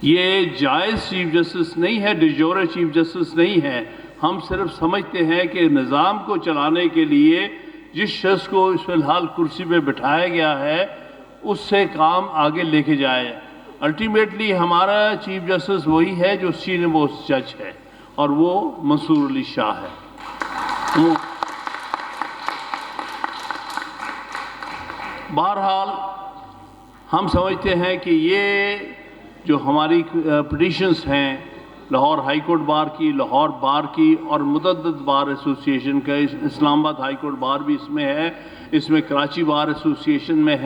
یہ جائز chief justice نہیں ہے، ڈیجورے چیف جسٹس نہیں ہے. ہم صرف سمجھتے ہیں کہ نظام کو چلانے کے لیے جس شخص کو اس فی الحال کرسی پہ بٹھایا گیا ہے اس سے کام آگے لے کے جائے. الٹیمیٹلی ہمارا چیف جسٹس وہی ہے جو سینئر موسٹ جج ہے اور وہ منصور علی شاہ ہے. بہرحال ہم سمجھتے ہیں کہ یہ جو ہماری پٹیشنز ہیں لاہور ہائی کورٹ بار کی، لاہور بار کی اور متعدد بار ایسوسیشن کا، اسلام آباد ہائی کورٹ بار بھی اس میں ہے، اس میں کراچی بار ایسوسیشن میں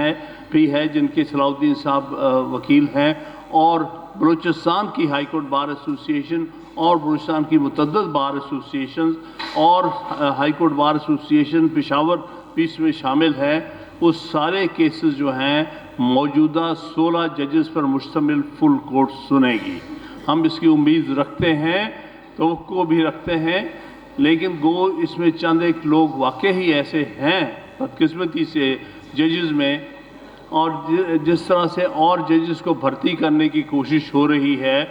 بھی ہے جن کے صلاح الدین صاحب وکیل ہیں، اور بلوچستان کی ہائی کورٹ بار ایسوسیشن اور بلوچستان کی متعدد بار ایسوسیشنز اور high court bar association Peshawar بھی اس میں شامل ہے. وہ سارے کیسز جو ہیں موجودہ 16 ججز پر مشتمل فل کورٹ سنے گی. ہم اس کی امید رکھتے ہیں، توقع بھی رکھتے ہیں، لیکن گو اس میں چند ایک لوگ واقعی ایسے ہیں بدقسمتی سے ججز میں، اور جس طرح سے اور ججز کو بھرتی کرنے کی کوشش ہو رہی ہے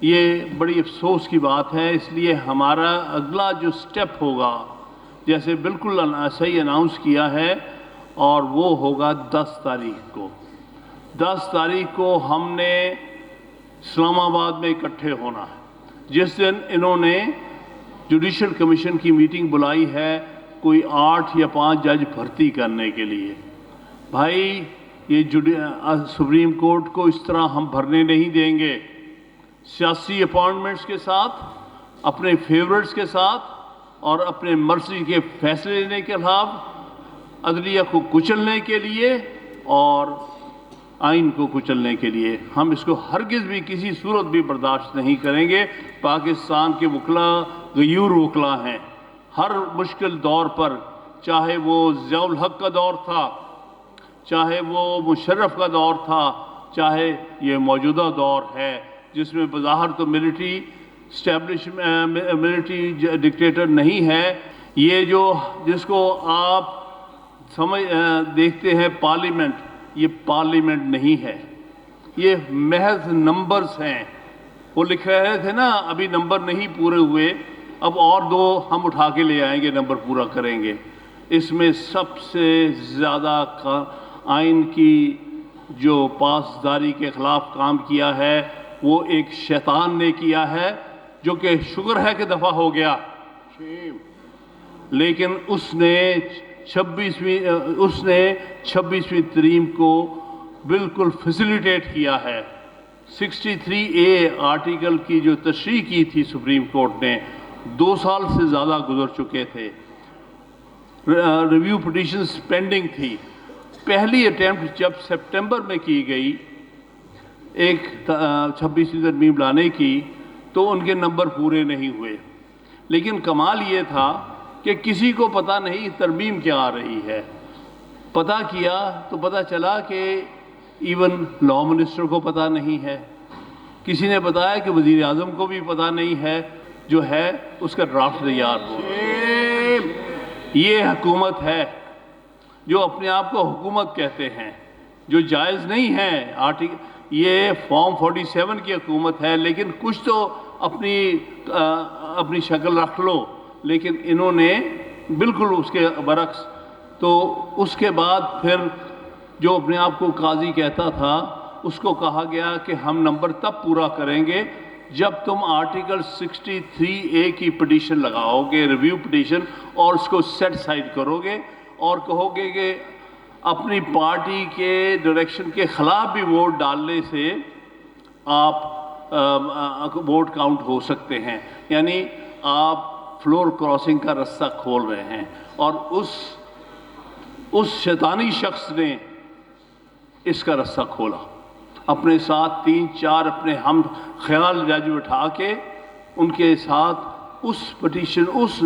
یہ بڑی افسوس کی بات ہے. اس لیے ہمارا اگلا جو سٹیپ ہوگا جیسے بالکل صحیح اناؤنس کیا ہے، اور وہ ہوگا 10 تاریخ کو. 10 تاریخ کو ہم نے اسلام آباد میں اکٹھے ہونا ہے، جس دن انہوں نے جوڈیشل کمیشن کی میٹنگ بلائی ہے کوئی 8 یا 5 جج بھرتی کرنے کے لیے. بھائی یہ سپریم کورٹ کو اس طرح ہم بھرنے نہیں دیں گے. سیاسی اپائنٹمنٹس کے ساتھ، اپنے فیورٹس کے ساتھ اور اپنے مرضی کے فیصلے لینے کے خلاف، عدلیہ کو کچلنے کے لیے اور آئین کو کچلنے کے لیے ہم اس کو ہرگز بھی کسی صورت بھی برداشت نہیں کریں گے. پاکستان کے وکلاء غیور وکلاء ہیں. ہر مشکل دور پر، چاہے وہ ضیاء الحق کا دور تھا، چاہے وہ مشرف کا دور تھا، چاہے یہ موجودہ دور ہے جس میں بظاہر تو ملٹری ڈکٹیٹر نہیں ہے. یہ جس کو آپ دیکھتے ہیں پارلیمنٹ، یہ پارلیمنٹ نہیں ہے، یہ محض نمبرز ہیں. وہ لکھ رہے تھے نا ابھی نمبر نہیں پورے ہوئے، اب اور 2 ہم اٹھا کے لے آئیں گے، نمبر پورا کریں گے. اس میں سب سے زیادہ آئین کی جو پاسداری کے خلاف کام کیا ہے وہ ایک شیطان نے کیا ہے، جو کہ شکر ہے کہ دفع ہو گیا، لیکن اس نے 26ویں ترمیم کو بالکل فیسیلیٹیٹ کیا ہے. 63A آرٹیکل کی جو تشریح کی تھی سپریم کورٹ نے، 2 سال سے زیادہ گزر چکے تھے. ریویو پٹیشنز پینڈنگ تھی. پہلی اٹیمپٹ جب سپٹمبر میں کی گئی ایک 26ویں ترمیم لانے کی تو ان کے نمبر پورے نہیں ہوئے. لیکن کمال یہ تھا کہ کسی کو پتہ نہیں ترمیم کیا آ رہی ہے. پتہ کیا تو پتہ چلا کہ ایون لاء منسٹر کو پتہ نہیں ہے. کسی نے بتایا کہ وزیر اعظم کو بھی پتہ نہیں ہے، جو ہے اس کا ڈرافٹ تیار ہو. یہ حکومت ہے جو اپنے آپ کو حکومت کہتے ہیں، جو جائز نہیں ہے. یہ فارم 47 کی حکومت ہے، لیکن کچھ تو اپنی شکل رکھ لو. لیکن انہوں نے بالکل اس کے برعکس. تو اس کے بعد پھر جو اپنے آپ کو قاضی کہتا تھا اس کو کہا گیا کہ ہم نمبر تب پورا کریں گے جب تم آرٹیکل 63A کی پٹیشن لگاؤ گے، ریویو پٹیشن، اور اس کو سیٹ سائڈ کرو گے اور کہو گے کہ اپنی پارٹی کے ڈائریکشن کے خلاف بھی ووٹ ڈالنے سے آپ ووٹ کاؤنٹ ہو سکتے ہیں. یعنی آپ فلور کراسنگ کا رستہ کھول رہے ہیں. اور اس شیطانی شخص نے اس کا رستہ کھولا. اپنے ساتھ 3-4 اپنے ہم خیال جج بٹھا کے ان کے ساتھ اس پٹیشن، اس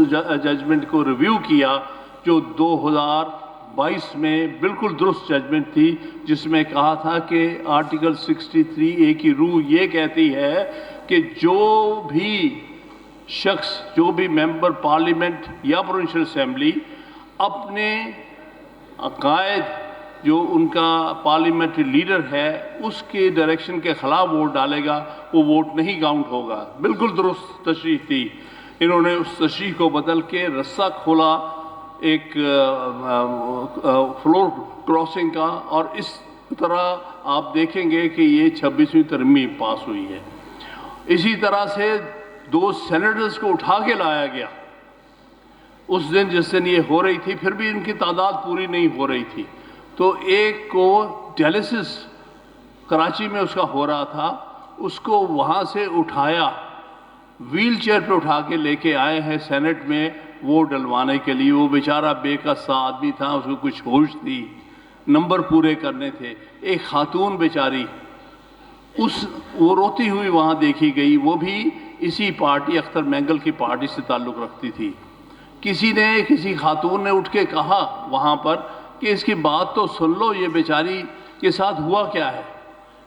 ججمنٹ کو ریویو کیا جو 2022 میں بالکل درست ججمنٹ تھی، جس میں کہا تھا کہ آرٹیکل 63A کی روح یہ کہتی ہے کہ جو بھی شخص، جو بھی ممبر پارلیمنٹ یا پروونشل اسمبلی اپنے عقائد جو ان کا پارلیمنٹری لیڈر ہے اس کے ڈائریکشن کے خلاف ووٹ ڈالے گا وہ ووٹ نہیں کاؤنٹ ہوگا. بالکل درست تشریح تھی. انہوں نے اس تشریح کو بدل کے رستہ کھولا ایک فلور کراسنگ کا، اور اس طرح آپ دیکھیں گے کہ یہ 26ویں ترمیم پاس ہوئی ہے. اسی طرح سے 2 سینیٹرز کو اٹھا کے لایا گیا اس دن جس دن یہ ہو رہی تھی، پھر بھی ان کی تعداد پوری نہیں ہو رہی تھی. تو ایک کو ڈیالیسس کراچی میں اس کا ہو رہا تھا، اس کو وہاں سے اٹھایا، ویل چیئر پہ اٹھا کے لے کے آئے ہیں سینٹ میں وہ ڈلوانے کے لیے. وہ بیچارہ بے قصہ آدمی تھا، اس کو کچھ ہوش تھی، نمبر پورے کرنے تھے. ایک خاتون بیچاری وہ روتی ہوئی وہاں دیکھی گئی، وہ بھی اسی پارٹی اختر مینگل کی پارٹی سے تعلق رکھتی تھی. کسی خاتون نے اٹھ کے کہا وہاں پر کہ اس کی بات تو سن لو، یہ بیچاری کے ساتھ ہوا کیا ہے،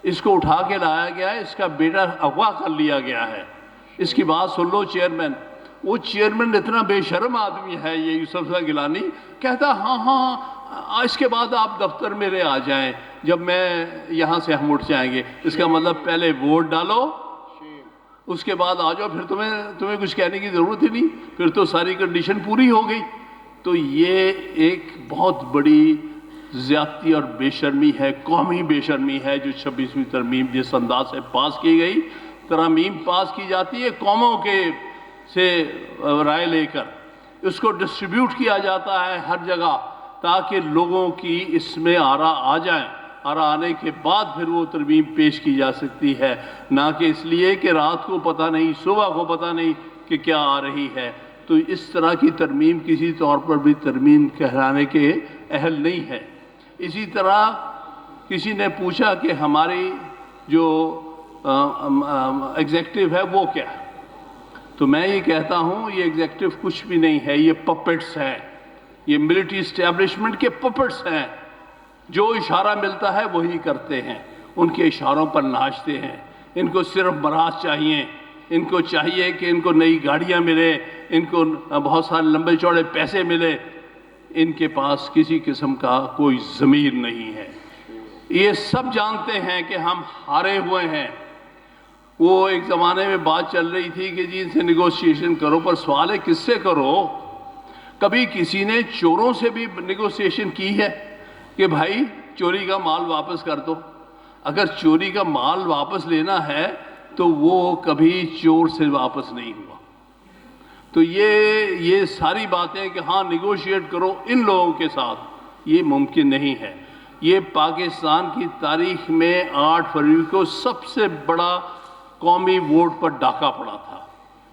اس کو اٹھا کے لایا گیا ہے، اس کا بیٹا اغوا کر لیا گیا ہے، اس کی بات سن لو چیئرمین. وہ چیئرمین اتنا بے شرم آدمی ہے یہ یوسف شاہ گیلانی، کہتا ہاں اس کے بعد آپ دفتر میرے آ جائیں، جب میں یہاں سے ہم اٹھ جائیں گے. اس کا مطلب پہلے ووٹ ڈالو اس کے بعد آ جاؤ، پھر تمہیں کچھ کہنے کی ضرورت ہی نہیں، پھر تو ساری کنڈیشن پوری ہو گئی. تو یہ ایک بہت بڑی زیادتی اور بے شرمی ہے، قومی بے شرمی ہے جو 26ویں ترمیم جس انداز سے پاس کی گئی. ترامیم پاس کی جاتی ہے قوموں کے سے رائے لے کر، اس کو ڈسٹریبیوٹ کیا جاتا ہے ہر جگہ تاکہ لوگوں کی اس میں آرا آ جائیں. آرا آنے کے بعد پھر وہ ترمیم پیش کی جا سکتی ہے، نہ کہ اس لیے کہ رات کو پتہ نہیں صبح کو پتہ نہیں کہ کیا آ رہی ہے. تو اس طرح کی ترمیم کسی طور پر بھی ترمیم کہلانے کے اہل نہیں ہے. اسی طرح کسی نے پوچھا کہ ہماری جو ایگزیکٹو ہے وہ کیا ہے، تو میں یہ کہتا ہوں یہ ایگزیکٹو کچھ بھی نہیں ہے، یہ پپٹس ہیں، یہ ملٹری اسٹیبلشمنٹ کے پپٹس ہیں. جو اشارہ ملتا ہے وہی کرتے ہیں، ان کے اشاروں پر ناچتے ہیں. ان کو صرف مراحت چاہیے، ان کو چاہیے کہ ان کو نئی گاڑیاں ملے، ان کو بہت سارے لمبے چوڑے پیسے ملے. ان کے پاس کسی قسم کا کوئی ضمیر نہیں ہے. یہ سب جانتے ہیں کہ ہم ہارے ہوئے ہیں. وہ ایک زمانے میں بات چل رہی تھی کہ جی ان سے نیگوسیشن کرو، پر سوال ہے کس سے کرو؟ کبھی کسی نے چوروں سے بھی نیگوسیشن کی ہے کہ بھائی چوری کا مال واپس کر دو؟ اگر چوری کا مال واپس لینا ہے تو وہ کبھی چور سے واپس نہیں ہوا. تو یہ ساری باتیں کہ ہاں نیگوشیٹ کرو ان لوگوں کے ساتھ، یہ ممکن نہیں ہے. یہ پاکستان کی تاریخ میں 8 فروری کو سب سے بڑا قومی ووٹ پر ڈاکہ پڑا تھا،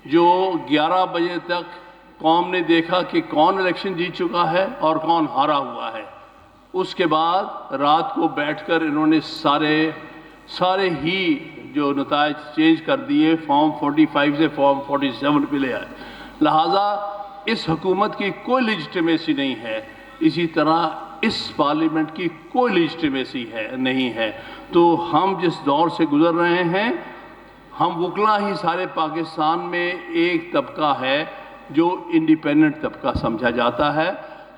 جو 11 بجے تک قوم نے دیکھا کہ کون الیکشن جیت چکا ہے اور کون ہارا ہوا ہے. اس کے بعد رات کو بیٹھ کر انہوں نے سارے ہی جو نتائج چینج کر دیے، فارم 45 سے فارم 47 پہ لے آئے. لہٰذا اس حکومت کی کوئی لیجٹیمیسی نہیں ہے، اسی طرح اس پارلیمنٹ کی کوئی لیجٹیمیسی نہیں ہے. تو ہم جس دور سے گزر رہے ہیں، ہم وکلا ہی سارے پاکستان میں ایک طبقہ ہے جو انڈیپینڈنٹ طبقہ سمجھا جاتا ہے،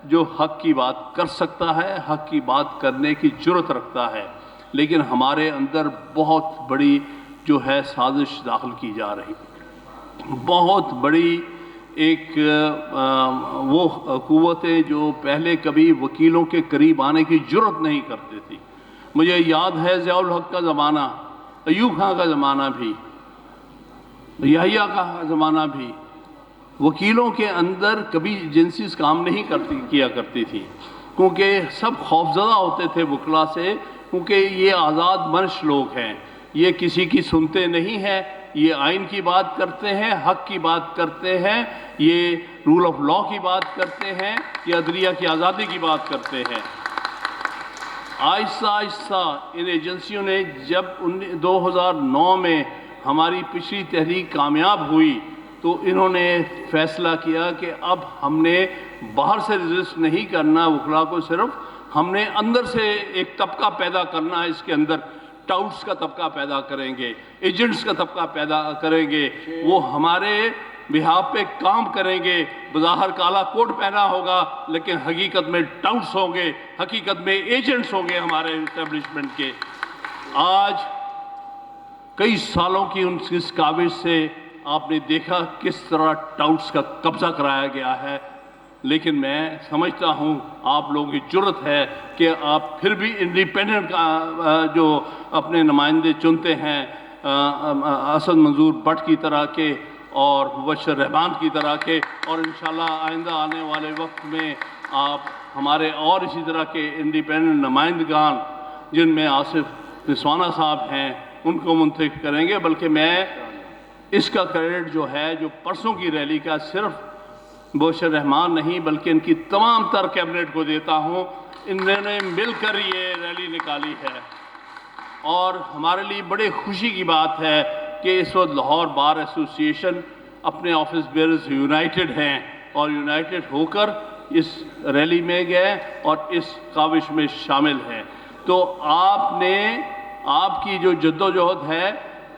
جو حق کی بات کر سکتا ہے، حق کی بات کرنے کی جرت رکھتا ہے. لیکن ہمارے اندر بہت بڑی جو ہے سازش داخل کی جا رہی، بہت بڑی ایک وہ قوتیں جو پہلے کبھی وکیلوں کے قریب آنے کی جرت نہیں کرتے تھی. مجھے یاد ہے ضیاء الحق کا زمانہ، ایوب خان کا زمانہ بھی، یحییٰ کا زمانہ بھی، وکیلوں کے اندر کبھی ایجنسیز کام نہیں کیا کرتی تھی، کیونکہ سب خوفزدہ ہوتے تھے وکلا سے، کیونکہ یہ آزاد منش لوگ ہیں، یہ کسی کی سنتے نہیں ہیں، یہ آئین کی بات کرتے ہیں، حق کی بات کرتے ہیں، یہ رول آف لا کی بات کرتے ہیں، یہ عدلیہ کی آزادی کی بات کرتے ہیں. آہستہ آہستہ ان ایجنسیوں نے جب 2009 میں ہماری پچھلی تحریک کامیاب ہوئی تو انہوں نے فیصلہ کیا کہ اب ہم نے باہر سے رجسٹ نہیں کرنا وکلا کو، صرف ہم نے اندر سے ایک طبقہ پیدا کرنا ہے. اس کے اندر ٹاؤٹس کا طبقہ پیدا کریں گے، ایجنٹس کا طبقہ پیدا کریں گے. وہ ہمارے بہاف پہ کام کریں گے. بظاہر کالا کوٹ پہنا ہوگا لیکن حقیقت میں ٹاؤٹس ہوں گے, حقیقت میں ایجنٹس ہوں گے ہمارے اسٹیبلشمنٹ کے. آج کئی سالوں کی اس کاوش سے آپ نے دیکھا کس طرح ٹاؤٹس کا قبضہ کرایا گیا ہے, لیکن میں سمجھتا ہوں آپ لوگوں کی جرت ہے کہ آپ پھر بھی انڈیپینڈنٹ کا جو اپنے نمائندے چنتے ہیں, اسد منظور بٹ کی طرح کے اور مبشر رحمان کی طرح کے, اور انشاءاللہ آئندہ آنے والے وقت میں آپ ہمارے اور اسی طرح کے انڈیپینڈنٹ نمائندگان جن میں آصف نسوانہ صاحب ہیں ان کو منتخب کریں گے. بلکہ میں اس کا کریڈٹ جو ہے جو پرسوں کی ریلی کا صرف مبشر رحمان نہیں بلکہ ان کی تمام تر کیبنٹ کو دیتا ہوں. انہوں نے مل کر یہ ریلی نکالی ہے اور ہمارے لیے بڑے خوشی کی بات ہے کہ اس وقت لاہور بار ایسوسی ایشن اپنے آفس بیئرز یونائٹڈ ہیں اور یونائٹڈ ہو کر اس ریلی میں گئے اور اس کاوش میں شامل ہیں. تو آپ کی جو جدوجہد ہے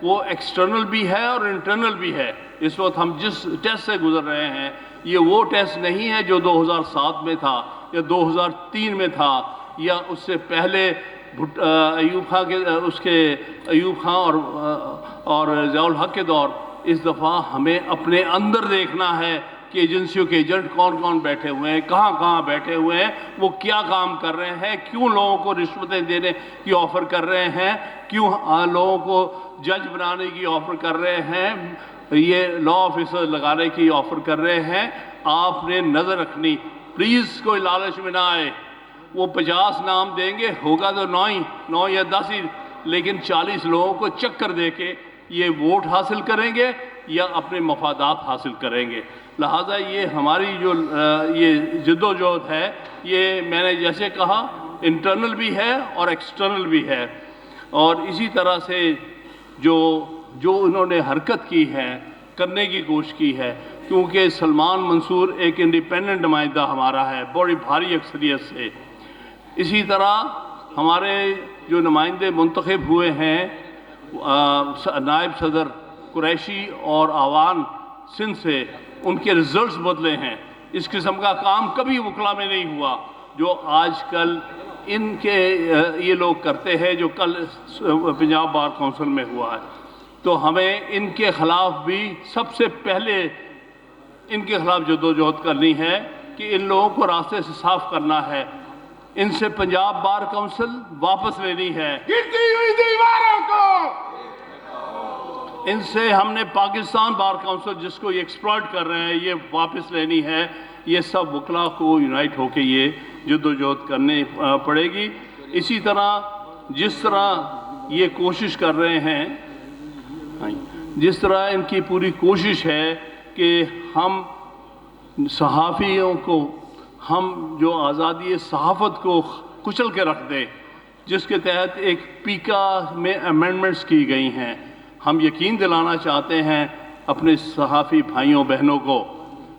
وہ ایکسٹرنل بھی ہے اور انٹرنل بھی ہے. اس وقت ہم جس ٹیسٹ سے گزر رہے ہیں یہ وہ ٹیسٹ نہیں ہے جو 2007 میں تھا یا 2003 میں تھا یا اس سے پہلے ایوب خان اور ضیاء الحق کے دور. اس دفعہ ہمیں اپنے اندر دیکھنا ہے کہ ایجنسیوں کے ایجنٹ کون کون بیٹھے ہوئے ہیں, کہاں کہاں بیٹھے ہوئے ہیں, وہ کیا کام کر رہے ہیں, کیوں لوگوں کو رشوتیں دینے کی آفر کر رہے ہیں, کیوں لوگوں کو جج بنانے کی آفر کر رہے ہیں, یہ لا آفیسر لگانے کی آفر کر رہے ہیں. آپ نے نظر رکھنی, پلیز کوئی لالچ میں نہ آئے. وہ 50 نام دیں گے, ہوگا تو 9 یا 10 ہی, لیکن 40 لوگوں کو چکر دے کے یہ ووٹ حاصل کریں گے یا اپنے مفادات حاصل کریں گے. لہٰذا یہ ہماری جو یہ جدوجہد ہے یہ میں نے جیسے کہا انٹرنل بھی ہے اور ایکسٹرنل بھی ہے. اور اسی طرح سے جو انہوں نے حرکت کی ہے کرنے کی کوشش کی ہے, کیونکہ سلمان منصور ایک انڈیپینڈنٹ نمائندہ ہمارا ہے بڑی بھاری اکثریت سے. اسی طرح ہمارے جو نمائندے منتخب ہوئے ہیں نائب صدر قریشی اور آوان سندھ سے, ان کے رزلٹس بدلے ہیں. اس قسم کا کام کبھی وکلا میں نہیں ہوا جو آج کل ان کے یہ لوگ کرتے ہیں جو کل پنجاب بار کونسل میں ہوا ہے. تو ہمیں ان کے خلاف بھی سب سے پہلے ان کے خلاف جدوجہد کرنی ہے کہ ان لوگوں کو راستے سے صاف کرنا ہے. ان سے پنجاب بار کونسل واپس لینی ہے, گرتی ہوئی دیواروں کو ان سے ہم نے پاکستان بار کونسل جس کو یہ ایکسپلائٹ کر رہے ہیں یہ واپس لینی ہے. یہ سب وکلا کو یونائٹ ہو کے یہ جدوجہد کرنی پڑے گی. اسی طرح جس طرح یہ کوشش کر رہے ہیں, جس طرح ان کی پوری کوشش ہے کہ ہم صحافیوں کو, ہم جو آزادی صحافت کو کچل کے رکھ دیں, جس کے تحت ایک پیکا میں امینڈمنٹس کی گئی ہیں. ہم یقین دلانا چاہتے ہیں اپنے صحافی بھائیوں بہنوں کو,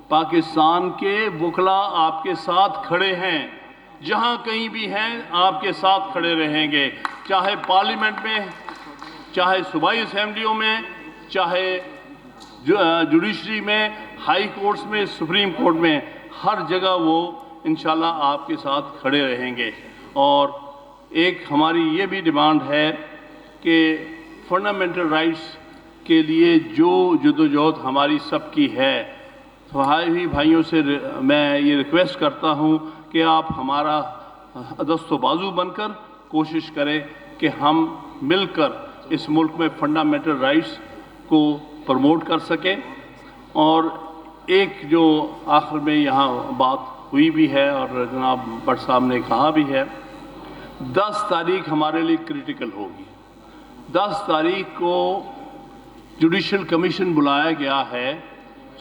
پاکستان کے وکلا آپ کے ساتھ کھڑے ہیں, جہاں کہیں بھی ہیں آپ کے ساتھ کھڑے رہیں گے, چاہے پارلیمنٹ میں, چاہے صوبائی اسمبلیوں میں, چاہے جوڈیشری میں, ہائی کورٹس میں, سپریم کورٹ میں, ہر جگہ وہ انشاءاللہ آپ کے ساتھ کھڑے رہیں گے. اور ایک ہماری یہ بھی ڈیمانڈ ہے کہ فنڈامنٹل رائٹس کے لیے جو جدوجہد ہماری سب کی ہے, صحافی بھائیوں سے میں یہ ریکویسٹ کرتا ہوں کہ آپ ہمارا دست و بازو بن کر کوشش کریں کہ ہم مل کر اس ملک میں فنڈامنٹل رائٹس کو پروموٹ کر سکیں. اور ایک جو آخر میں یہاں بات ہوئی بھی ہے اور جناب بٹ صاحب نے کہا بھی ہے, 10 تاریخ ہمارے لیے کریٹیکل ہوگی. 10 تاریخ کو جوڈیشل کمیشن بلایا گیا ہے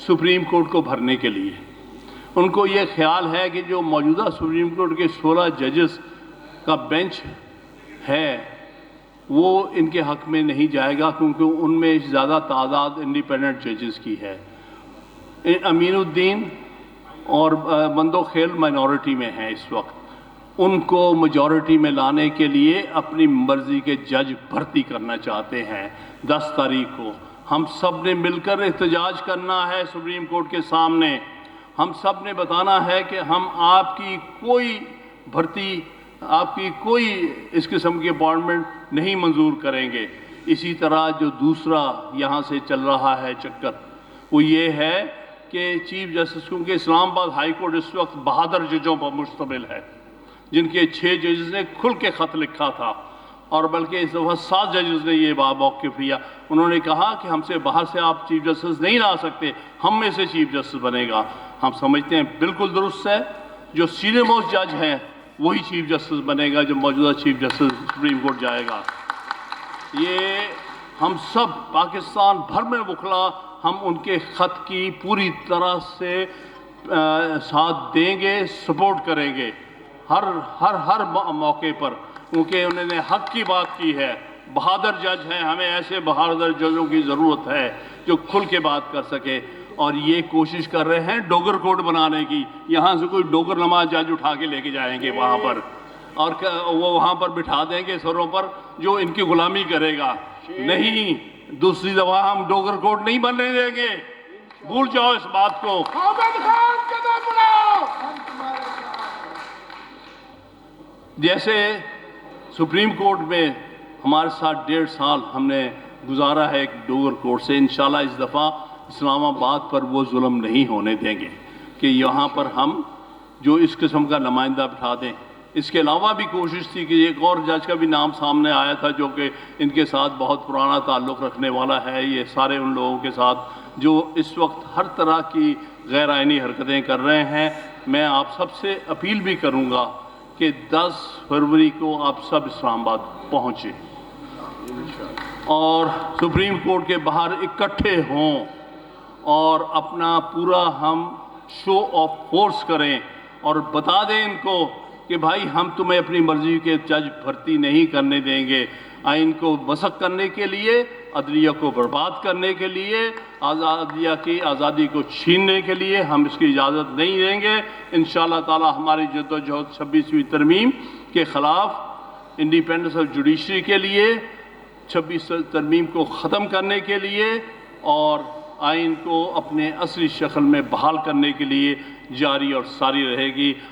سپریم کورٹ کو بھرنے کے لیے. ان کو یہ خیال ہے کہ جو موجودہ سپریم کورٹ کے 16 ججز کا بینچ ہے وہ ان کے حق میں نہیں جائے گا, کیونکہ ان میں زیادہ تعداد انڈیپینڈنٹ ججز کی ہے. امین الدین اور مندو خیل مائنورٹی میں ہیں اس وقت. ان کو میجورٹی میں لانے کے لیے اپنی مرضی کے جج بھرتی کرنا چاہتے ہیں 10 تاریخ کو. ہم سب نے مل کر احتجاج کرنا ہے سپریم کورٹ کے سامنے. ہم سب نے بتانا ہے کہ ہم آپ کی کوئی بھرتی، آپ کی کوئی اس قسم کی اپائنٹمنٹ نہیں منظور کریں گے. اسی طرح جو دوسرا یہاں سے چل رہا ہے چکر وہ یہ ہے کہ چیف جسٹس، کیونکہ اسلام آباد ہائی کورٹ اس وقت بہادر ججوں پر مشتمل ہے، جن کے 6 ججز نے کھل کے خط لکھا تھا، اور بلکہ اس دفعہ 7 ججز نے یہ موقف لیا. انہوں نے کہا کہ ہم سے باہر سے آپ چیف جسٹس نہیں لا سکتے، ہم میں سے چیف جسٹس بنے گا. ہم سمجھتے ہیں بالکل درست ہے، جو سینئر موسٹ جج ہیں وہی چیف جسٹس بنے گا جو موجودہ چیف جسٹس سپریم کورٹ جائے گا. یہ ہم سب پاکستان بھر میں وکلا ہم ان کے خط کی پوری طرح سے ساتھ دیں گے، سپورٹ کریں گے ہر موقع پر، کیونکہ انہوں نے حق کی بات کی ہے. بہادر جج ہیں، ہمیں ایسے بہادر ججوں کی ضرورت ہے جو کھل کے بات کر سکے. اور یہ کوشش کر رہے ہیں ڈوگر کوڈ بنانے کی. یہاں سے کوئی ڈوگر نما جج اٹھا کے لے کے جائیں گے وہاں پر، اور وہ وہاں پر بٹھا دیں گے سروں پر جو ان کی غلامی کرے گا. نہیں، دوسری دفعہ ہم ڈوگر کوڈ نہیں بننے دیں گے، بھول جاؤ اس بات کو. محمد خان قدم بڑھاؤ. جیسے سپریم کورٹ میں ہمارے ساتھ 1.5 سال ہم نے گزارا ہے ایک ڈوگر کورٹ سے، انشاءاللہ اس دفعہ اسلام آباد پر وہ ظلم نہیں ہونے دیں گے کہ یہاں پر ہم جو اس قسم کا نمائندہ بٹھا دیں. اس کے علاوہ بھی کوشش تھی کہ ایک اور جج کا بھی نام سامنے آیا تھا جو کہ ان کے ساتھ بہت پرانا تعلق رکھنے والا ہے. یہ سارے ان لوگوں کے ساتھ جو اس وقت ہر طرح کی غیر آئینی حرکتیں کر رہے ہیں. میں آپ سب سے اپیل بھی کروں گا کہ 10 فروری کو آپ سب اسلام آباد پہنچیں اور سپریم کورٹ کے باہر اکٹھے ہوں اور اپنا پورا ہم شو آف فورس کریں اور بتا دیں ان کو کہ بھائی ہم تمہیں اپنی مرضی کے جج بھرتی نہیں کرنے دیں گے. آئین کو مسخ کرنے کے لیے، عدلیہ کو برباد کرنے کے لیے، عدلیہ کی آزادی کو چھیننے کے لیے ہم اس کی اجازت نہیں دیں گے. انشاءاللہ تعالی ہماری جدوجہد 26ویں ترمیم کے خلاف، انڈیپینڈنس آف جوڈیشری کے لیے، 26 ترمیم کو ختم کرنے کے لیے اور آئین کو اپنے اصلی شکل میں بحال کرنے کے لیے جاری اور ساری رہے گی.